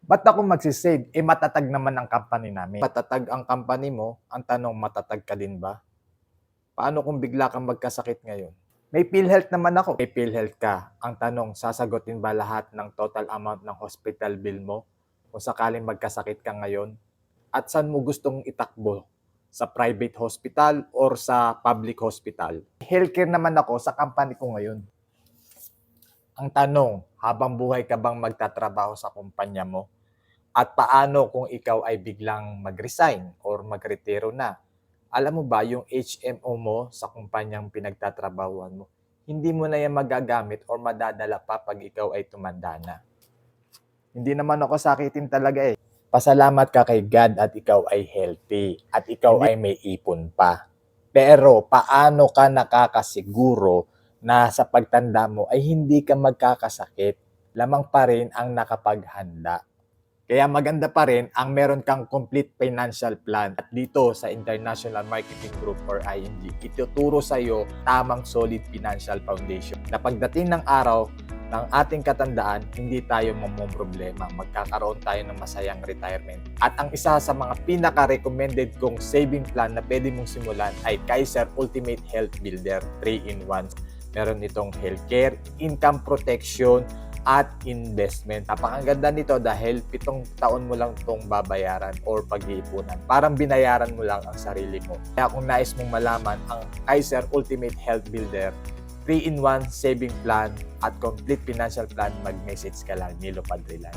Ba't ako magsisave? Eh, matatag naman ang company namin. Matatag ang company mo, ang tanong matatag ka din ba? Paano kung bigla kang magkasakit ngayon? May PhilHealth naman ako. May PhilHealth ka. Ang tanong, sasagutin ba lahat ng total amount ng hospital bill mo kung sakaling magkasakit ka ngayon? At saan mo gustong itakbo? Sa private hospital or sa public hospital? Healthcare naman ako sa company ko ngayon. Ang tanong, habang buhay ka bang magtatrabaho sa kumpanya mo? At paano kung ikaw ay biglang mag-resign or magretiro na? Alam mo ba yung HMO mo sa kumpanyang pinagtatrabahuan mo, hindi mo na yan magagamit or madadala pa pag ikaw ay tumanda na. Hindi naman ako sakitin talaga eh. Pasalamat ka kay God at ikaw ay healthy at ikaw ay may ipon pa. Pero paano ka nakakasiguro na sa pagtanda mo ay hindi ka magkakasakit? Lamang pa rin ang nakapaghanda. Kaya maganda pa rin ang meron kang complete financial plan. At dito sa International Marketing Group or IMG, ituturo sa iyo tamang solid financial foundation na pagdating ng araw ng ating katandaan, hindi tayo problema. Magkakaroon tayo ng masayang retirement. At ang isa sa mga pinaka-recommended kong saving plan na pwede mong simulan ay Kaiser Ultimate Health Builder 3-in-1. Meron itong healthcare, income protection, at investment. Napakaganda nito dahil 7 taon mo lang itong babayaran or pag-iipunan. Parang binayaran mo lang ang sarili mo. Kaya kung nais mong malaman ang Kaiser Ultimate Health Builder 3-in-1 saving plan at complete financial plan, mag-message ka lang, Nilo Padrilan.